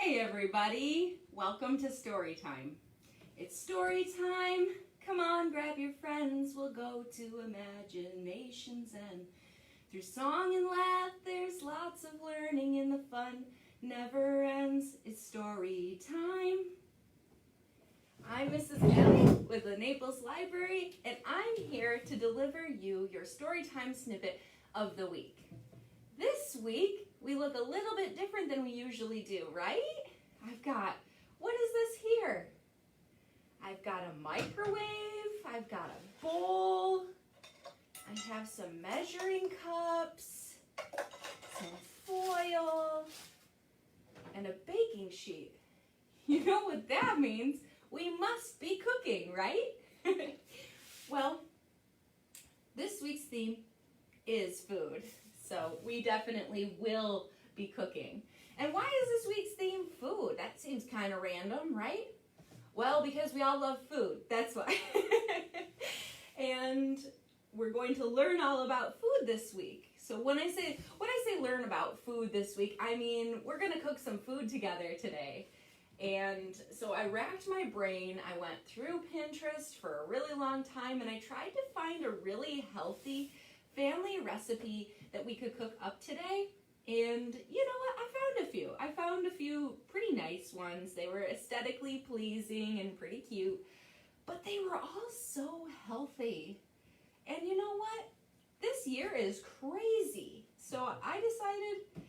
Hey everybody, welcome to Storytime. It's story time. Come on, grab your friends. We'll go to imagination's end. Through song and laugh, there's lots of learning and the fun never ends. It's story time. I'm Mrs. Allie with the Naples Library, and I'm here to deliver you your Storytime snippet of the week. This week, we look a little bit different than we usually do, right? What is this here? I've got a microwave, I've got a bowl, I have some measuring cups, some foil, and a baking sheet. You know what that means? We must be cooking, right? Well, this week's theme is food, so we definitely will be cooking. And why is this week's theme food? That seems kind of random, right? Well, because we all love food, that's why. And we're going to learn all about food this week. So when I say learn about food this week, I mean we're going to cook some food together today. And so I racked my brain, I went through Pinterest for a really long time, and I tried to find a really healthy family recipe that we could cook up today. And you know what, I found a few pretty nice ones. They were aesthetically pleasing and pretty cute, but they were all so healthy. And you know what, this year is crazy. So I decided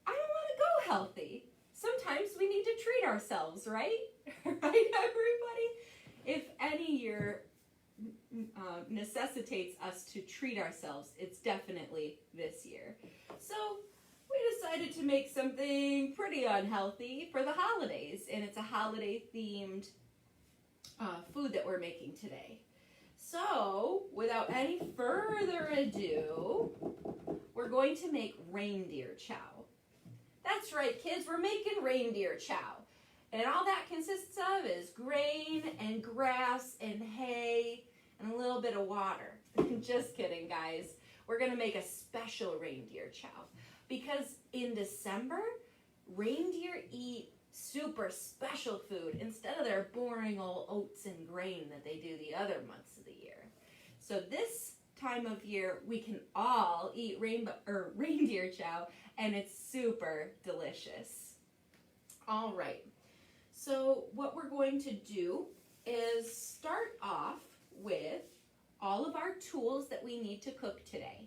I don't want to go healthy. Sometimes we need to treat ourselves, right? Right, everybody? If any year necessitates us to treat ourselves, it's definitely this year. So we decided to make something pretty unhealthy for the holidays, and it's a holiday-themed food that we're making today. So, without any further ado, we're going to make reindeer chow. That's right, kids, we're making reindeer chow. And all that consists of is grain and grass and hay and a little bit of water. Just kidding, guys. We're going to make a special reindeer chow because in December, reindeer eat super special food instead of their boring old oats and grain that they do the other months of the year. So this time of year, we can all eat reindeer chow, and it's super delicious. All right, so what we're going to do is start off with all of our tools that we need to cook today.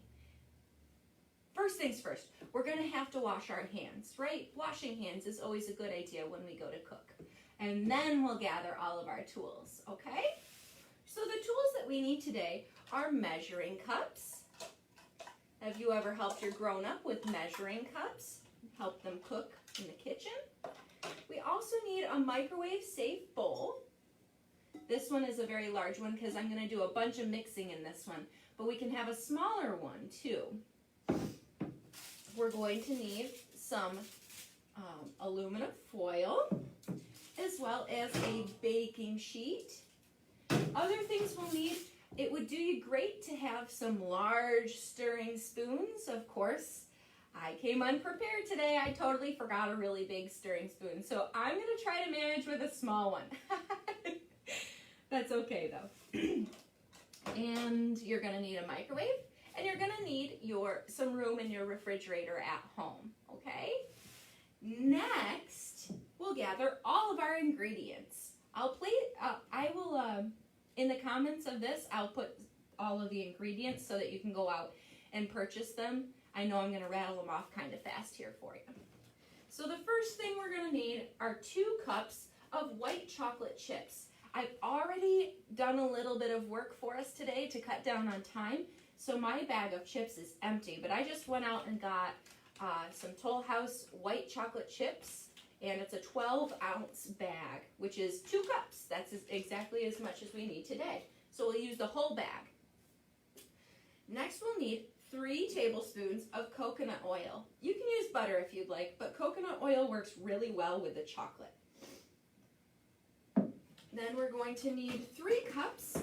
First things first, we're going to have to wash our hands, right? Washing hands is always a good idea when we go to cook. And then we'll gather all of our tools, okay? So the tools that we need today are measuring cups. Have you ever helped your grown-up with measuring cups? Help them cook in the kitchen? We also need a microwave-safe bowl. This one is a very large one because I'm going to do a bunch of mixing in this one, but we can have a smaller one too. We're going to need some aluminum foil as well as a baking sheet. Other things we'll need, it would do you great to have some large stirring spoons, of course. I came unprepared today. I totally forgot a really big stirring spoon, so I'm going to try to manage with a small one. That's okay though. And you're going to need a microwave, and you're going to need some room in your refrigerator at home, okay? Next, we'll gather all of our ingredients. In the comments of this, I'll put all of the ingredients so that you can go out and purchase them. I know I'm going to rattle them off kind of fast here for you. So the first thing we're going to need are 2 cups of white chocolate chips. I've already done a little bit of work for us today to cut down on time, so my bag of chips is empty, but I just went out and got some Toll House white chocolate chips, and it's a 12-ounce bag, which is 2 cups. That's exactly as much as we need today. So we'll use the whole bag. Next, we'll need 3 tablespoons of coconut oil. You can use butter if you'd like, but coconut oil works really well with the chocolate. Then we're going to need 3 cups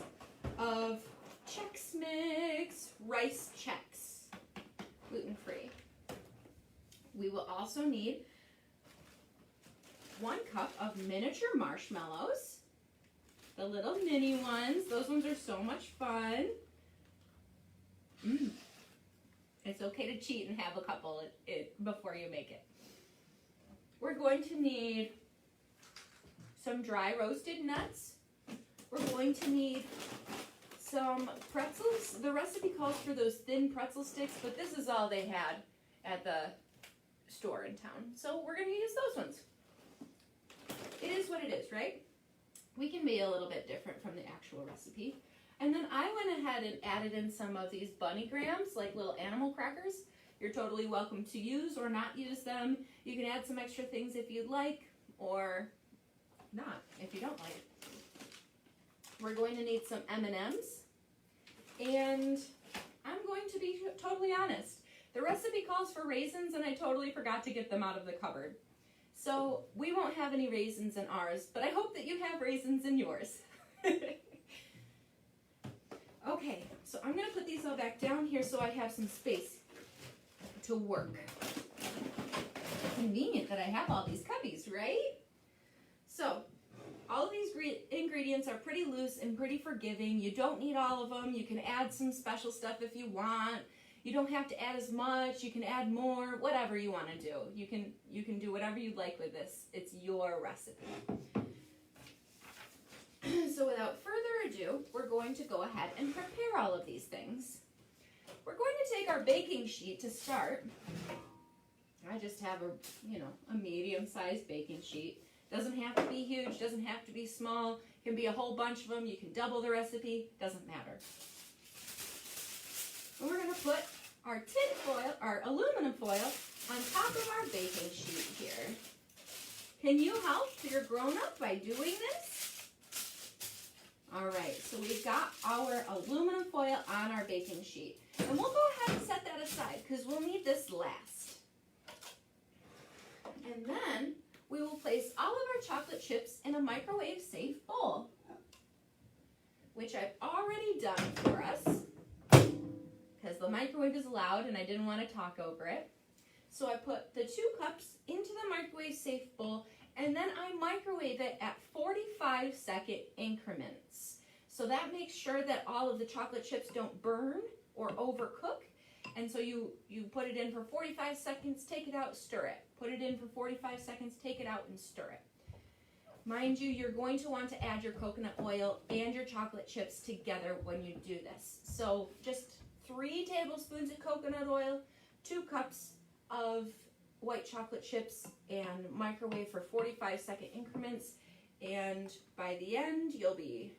of Chex Mix rice Chex, gluten-free. We will also need 1 cup of miniature marshmallows. The little mini ones. Those ones are so much fun. It's okay to cheat and have a couple before you make it. We're going to need some dry roasted nuts. We're going to need some pretzels. The recipe calls for those thin pretzel sticks, but this is all they had at the store in town. So we're going to use those ones. It is what it is, right? We can be a little bit different from the actual recipe. And then I went ahead and added in some of these bunny grams, like little animal crackers. You're totally welcome to use or not use them. You can add some extra things if you'd like, or not if you don't like it. We're going to need some M&Ms. And I'm going to be totally honest. The recipe calls for raisins, and I totally forgot to get them out of the cupboard. So we won't have any raisins in ours, but I hope that you have raisins in yours. Okay, so I'm going to put these all back down here so I have some space to work. Convenient that I have all these cubbies, right? So, all of these ingredients are pretty loose and pretty forgiving. You don't need all of them. You can add some special stuff if you want. You don't have to add as much. You can add more, whatever you want to do. You can do whatever you'd like with this. It's your recipe. So without further ado, we're going to go ahead and prepare all of these things. We're going to take our baking sheet to start. I just have a medium-sized baking sheet. Doesn't have to be huge, doesn't have to be small. It can be a whole bunch of them. You can double the recipe, doesn't matter. And we're going to put our tin foil, our aluminum foil, on top of our baking sheet here. Can you help your grown-up by doing this? All right, so we've got our aluminum foil on our baking sheet. And we'll go ahead and set that aside because we'll need this last. And then we will place all of our chocolate chips in a microwave-safe bowl, which I've already done for us because the microwave is loud and I didn't want to talk over it. So I put the 2 cups into the microwave-safe bowl, and then I microwave it at 45-second increments. So that makes sure that all of the chocolate chips don't burn or overcook. And so you put it in for 45 seconds, take it out, stir it. Put it in for 45 seconds, take it out, and stir it. Mind you, you're going to want to add your coconut oil and your chocolate chips together when you do this. So just 3 tablespoons of coconut oil, 2 cups of white chocolate chips, and microwave for 45-second increments. And by the end, you'll be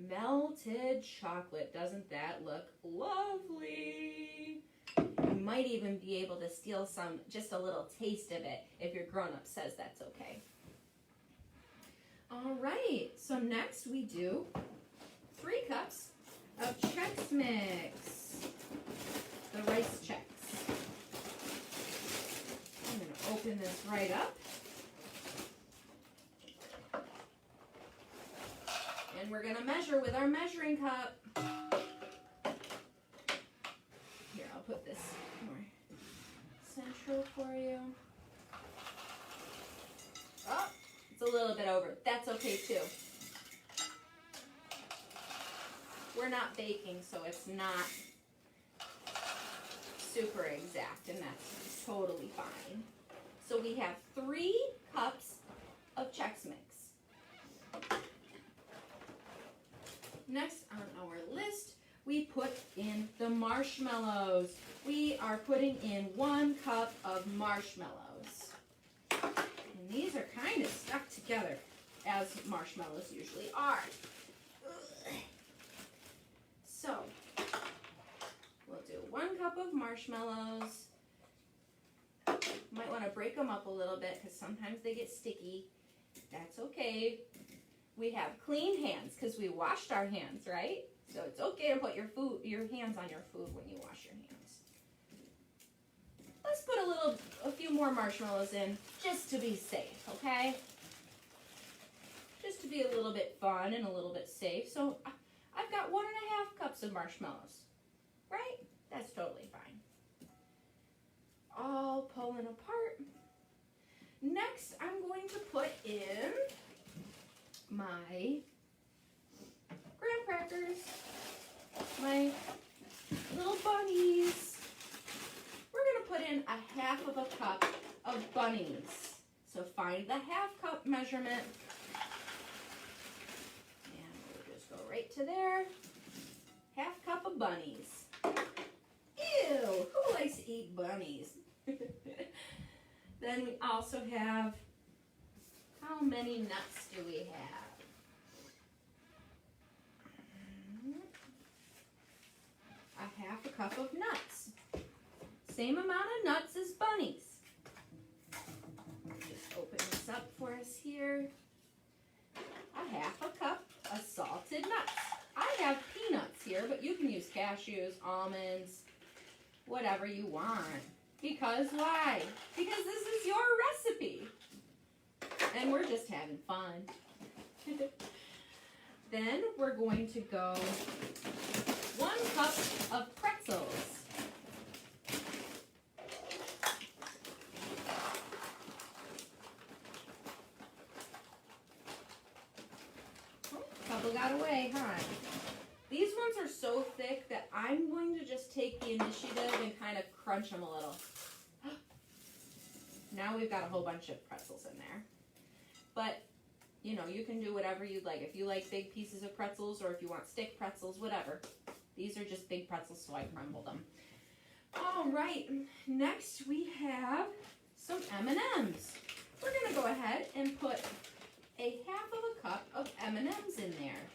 melted chocolate. Doesn't that look lovely? You might even be able to steal just a little taste of it if your grown-up says that's okay. All right, so next we do 3 cups of Chex Mix, the rice Chex. I'm going to open this right up. And we're going to measure with our measuring cup. Here, I'll put this more central for you. Oh, it's a little bit over. That's okay too. We're not baking, so it's not super exact, and that's totally fine. So we have 3 cups of Chex Mix. Next on our list, we put in the marshmallows. We are putting in 1 cup of marshmallows. And these are kind of stuck together, as marshmallows usually are. Ugh. So, we'll do 1 cup of marshmallows. Might want to break them up a little bit because sometimes they get sticky. That's okay. We have clean hands because we washed our hands, right? So it's okay to put your hands on your food when you wash your hands. Let's put a few more marshmallows in just to be safe, okay? Just to be a little bit fun and a little bit safe. So I've got 1.5 cups of marshmallows, right? That's totally fine. All pulling apart. Next, I'm going going to put in my graham crackers, my little bunnies. We're going to put in a half of a cup of bunnies. So find the half cup measurement. And we'll just go right to there. Half cup of bunnies. Ew, who likes to eat bunnies? Then we also have, how many nuts do we have? A half a cup of nuts. Same amount of nuts as bunnies. Just open this up for us here. A half a cup of salted nuts. I have peanuts here, but you can use cashews, almonds, whatever you want. Because why? Because this is your recipe. And we're just having fun. Then we're going to go 1 cup of pretzels. Oh, couple got away, huh? These ones are so thick that I'm going to just take the initiative and kind of crunch them a little. Now we've got a whole bunch of pretzels in there. But, you know, you can do whatever you'd like. If you like big pieces of pretzels or if you want stick pretzels, whatever. These are just big pretzels, so I crumbled them. All right, next we have some M&Ms. We're going to go ahead and put a half of a cup of M&Ms in there.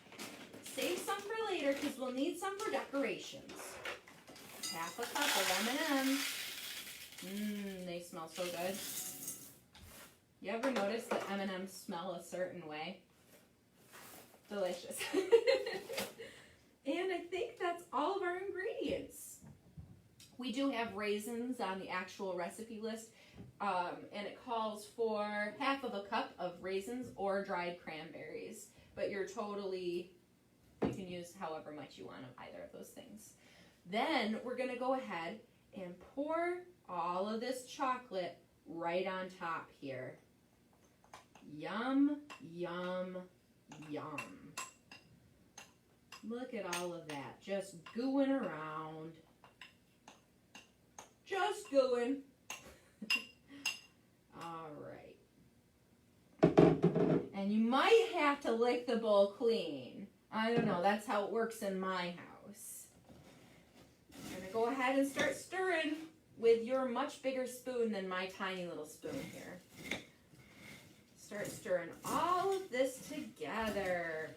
Save some for later because we'll need some for decorations. Half a cup of M&Ms. They smell so good. You ever notice that M&Ms smell a certain way? Delicious. And I think that's all of our ingredients. We do have raisins on the actual recipe list, and it calls for half of a cup of raisins or dried cranberries. But you can use however much you want of either of those things. Then we're going to go ahead and pour all of this chocolate right on top here. Yum, yum, yum. Look at all of that, just gooing around. Just gooing. All right. And you might have to lick the bowl clean. I don't know, that's how it works in my house. I'm gonna go ahead and start stirring with your much bigger spoon than my tiny little spoon here. Start stirring all of this together.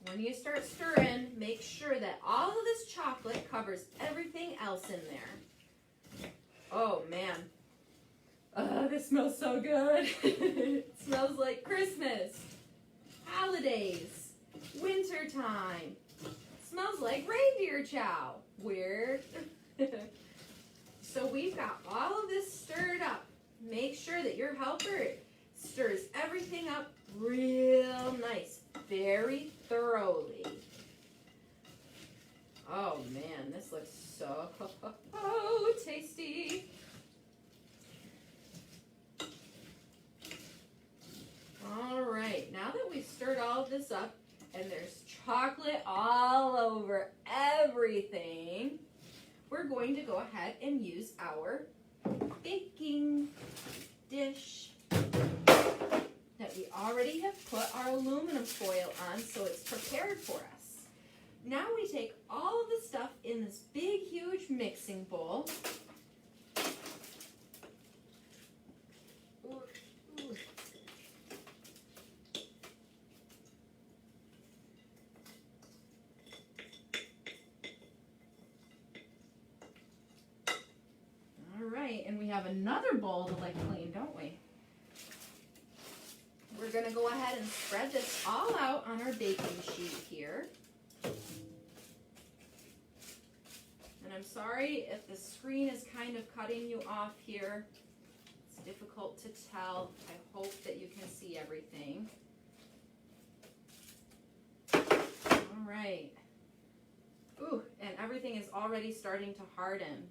When you start stirring, make sure that all of this chocolate covers everything else in there. Oh man. This smells so good. It smells like Christmas, holidays, winter time. Smells like Reindeer Chow. Weird. So we've got all of this stirred up. Make sure that your helper stirs everything up real nice, very thoroughly. Oh man, this looks so tasty. All right, now that we've stirred all of this up and there's chocolate all over everything, we're going to go ahead and use our baking dish that we already have put our aluminum foil on, so it's prepared for us. Now we take all of the stuff in this big, huge mixing bowl. All right, and we have another bowl to lick clean, don't we? We're going to go ahead and spread this all out on our baking sheet here. And I'm sorry if the screen is kind of cutting you off here. It's difficult to tell. I hope that you can see everything. All right. Ooh, and everything is already starting to harden.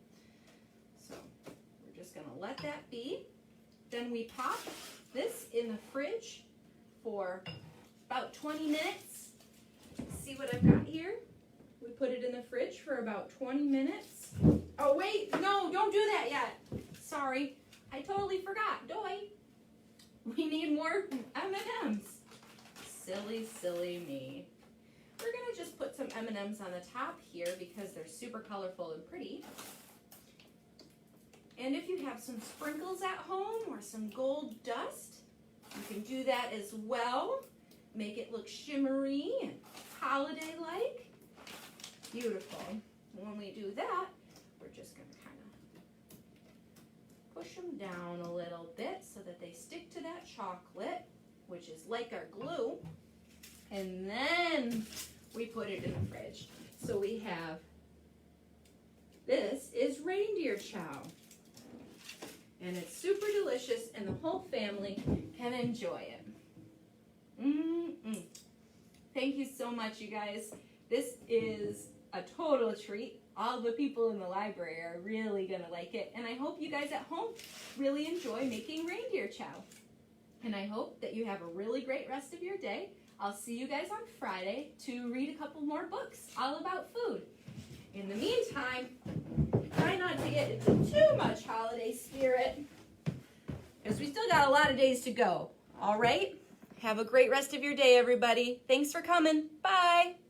So we're just going to let that be. Then we pop this in the fridge for about 20 minutes. See what I've got here? We put it in the fridge for about 20 minutes. Oh wait, no, don't do that yet. Sorry, I totally forgot. Doy. We need more M&Ms. Silly, silly me. We're gonna just put some M&Ms on the top here because they're super colorful and pretty. And if you have some sprinkles at home or some gold dust, you can do that as well. Make it look shimmery and holiday-like. Beautiful. When we do that, we're just gonna kind of push them down a little bit so that they stick to that chocolate, which is like our glue. And then we put it in the fridge. So we have, this is Reindeer Chow. And it's super delicious and the whole family can enjoy it. Thank you so much, you guys. This is a total treat. All the people in the library are really gonna like it. And I hope you guys at home really enjoy making Reindeer Chow. And I hope that you have a really great rest of your day. I'll see you guys on Friday to read a couple more books all about food. In the meantime, try not to get into too much holiday spirit because we still got a lot of days to go. All right? Have a great rest of your day, everybody. Thanks for coming. Bye.